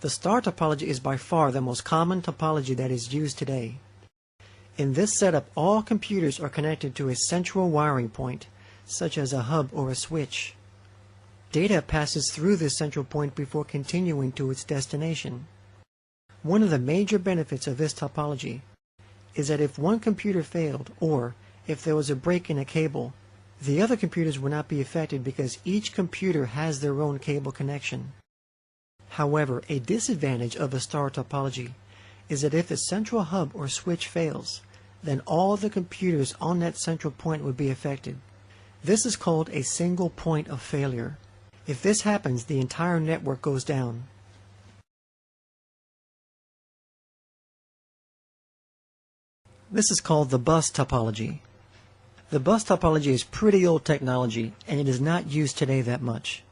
The star topology is by far the most common topology that is used today. In this setup, all computers are connected to a central wiring point, such as a hub or a switch. Data passes through this central point before continuing to its destination. One of the major benefits of this topology is that if one computer failed, or if there was a break in a cable, the other computers will not be affected because each computer has their own cable connection. However, a disadvantage of a star topology is that if the central hub or switch fails, then all the computers on that central point would be affected. This is called a single point of failure. If this happens, the entire network goes down. This is called the bus topology. The bus topology is pretty old technology, and it is not used today that much.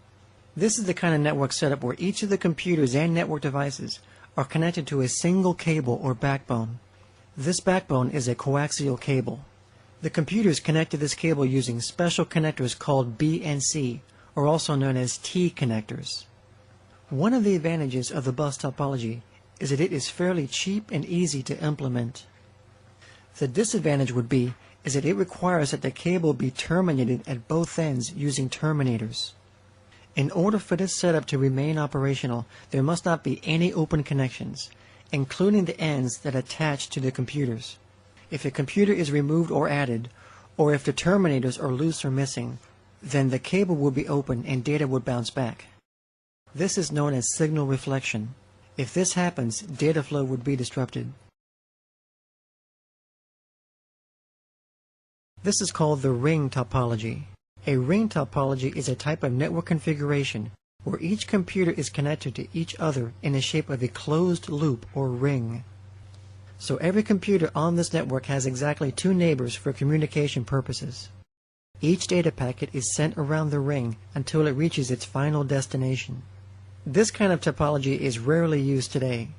This is the kind of network setup where each of the computers and network devices are connected to a single cable or backbone. This backbone is a coaxial cable. The computers connect to this cable using special connectors called BNC, or also known as T connectors. One of the advantages of the bus topology is that it is fairly cheap and easy to implement. The disadvantage would be is that it requires that the cable be terminated at both ends using terminators. In order for this setup to remain operational, there must not be any open connections, including the ends that attach to the computers. If a computer is removed or added, or if the terminators are loose or missing, then the cable will be open and data would bounce back. This is known as signal reflection. If this happens, data flow would be disrupted. This is called the ring topology. A ring topology is a type of network configuration where each computer is connected to each other in the shape of a closed loop or ring. So every computer on this network has exactly two neighbors for communication purposes. Each data packet is sent around the ring until it reaches its final destination. This kind of topology is rarely used today.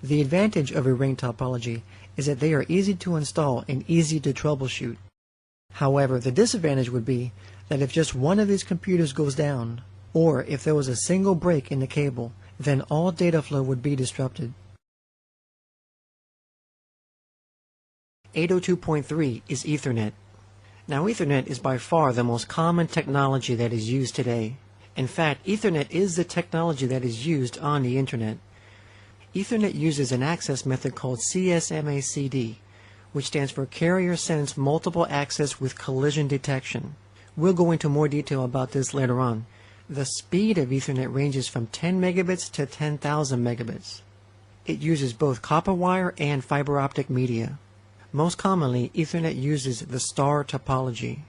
The advantage of a ring topology is that they are easy to install and easy to troubleshoot. However, the disadvantage would be that if just one of these computers goes down, or if there was a single break in the cable, then all data flow would be disrupted. 802.3 is Ethernet. Now, Ethernet is by far the most common technology that is used today. In fact, Ethernet is the technology that is used on the Internet. Ethernet uses an access method called CSMACD, which stands for Carrier Sense Multiple Access with Collision Detection. We'll go into more detail about this later on. The speed of Ethernet ranges from 10 megabits to 10,000 megabits. It uses both copper wire and fiber optic media. Most commonly, Ethernet uses the star topology.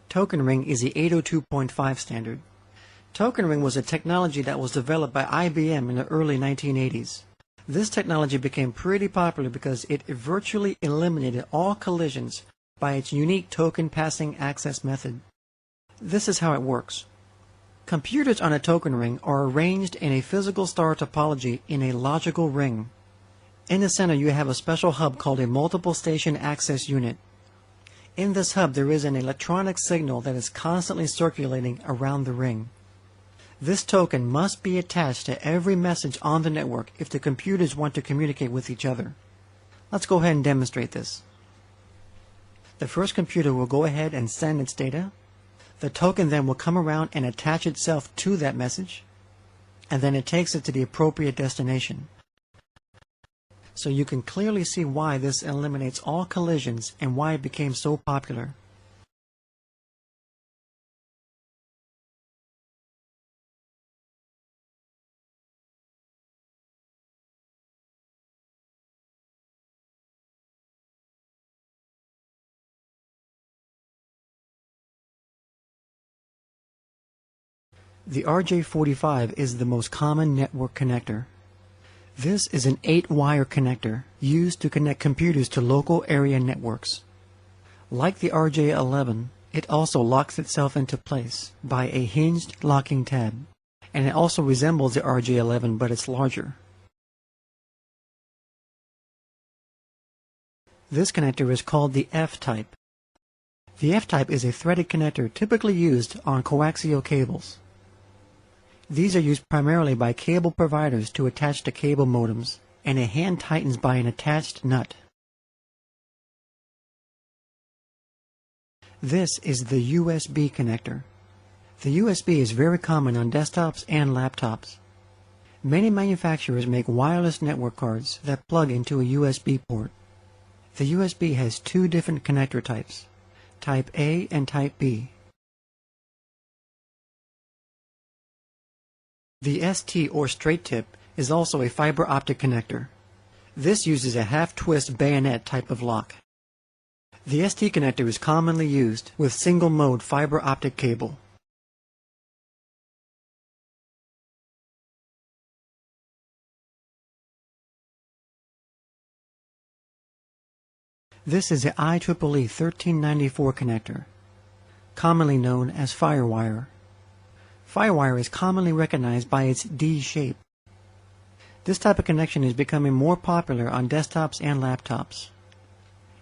Token Ring is the 802.5 standard. Token Ring was a technology that was developed by IBM in the early 1980s. This technology became pretty popular because it virtually eliminated all collisions by its unique token passing access method. This is how it works. Computers on a token ring are arranged in a physical star topology in a logical ring. In the center you have a special hub called a multiple station access unit. In this hub there is an electronic signal that is constantly circulating around the ring. This token must be attached to every message on the network if the computers want to communicate with each other. Let's go ahead and demonstrate this. The first computer will go ahead and send its data. The token then will come around and attach itself to that message, and then it takes it to the appropriate destination. So you can clearly see why this eliminates all collisions and why it became so popular. The RJ45 is the most common network connector. This is an 8-wire connector used to connect computers to local area networks. Like the RJ11, It also locks itself into place by a hinged locking tab, and it also resembles the RJ11, but it's larger. This connector is called the F-type. The F-type is a threaded connector typically used on coaxial cables. These are used primarily by cable providers to attach to cable modems, and a hand tightens by an attached nut. This is the USB connector. The USB is very common on desktops and laptops. Many manufacturers make wireless network cards that plug into a USB port. The USB has two different connector types, Type A and Type B. The ST or straight tip is also a fiber optic connector. This uses a half-twist bayonet type of lock. The ST connector is commonly used with single-mode fiber optic cable. This is the IEEE 1394 connector, commonly known as FireWire. FireWire is commonly recognized by its D shape. This type of connection is becoming more popular on desktops and laptops,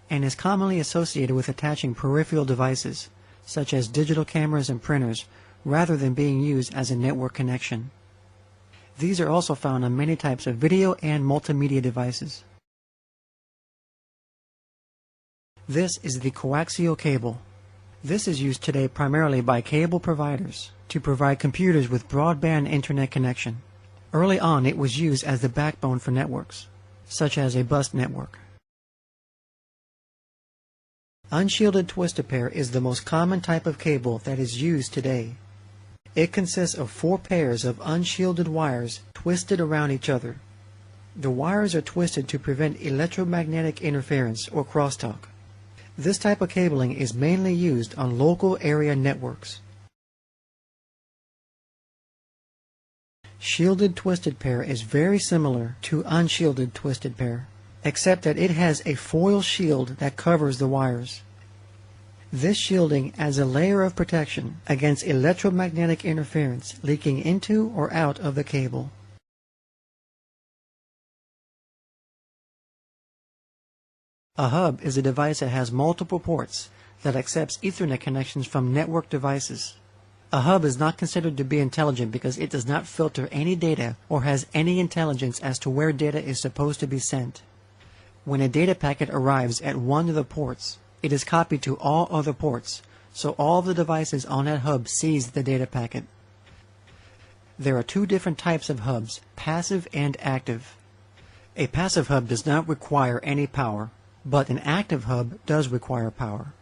and is commonly associated with attaching peripheral devices, such as digital cameras and printers, rather than being used as a network connection. These are also found on many types of video and multimedia devices. This is the coaxial cable. This is used today primarily by cable providers to provide computers with broadband internet connection. Early on, it was used as the backbone for networks, such as a bus network. Unshielded twisted pair is the most common type of cable that is used today. It consists of 4 pairs of unshielded wires twisted around each other. The wires are twisted to prevent electromagnetic interference or crosstalk. This type of cabling is mainly used on local area networks. Shielded twisted pair is very similar to unshielded twisted pair, except that it has a foil shield that covers the wires. This shielding adds a layer of protection against electromagnetic interference leaking into or out of the cable. A hub is a device that has multiple ports that accepts Ethernet connections from network devices. A hub is not considered to be intelligent because it does not filter any data or has any intelligence as to where data is supposed to be sent. When a data packet arrives at one of the ports, it is copied to all other ports, so all of the devices on that hub sees the data packet. There are 2 different types of hubs, passive and active. A passive hub does not require any power, but an active hub does require power.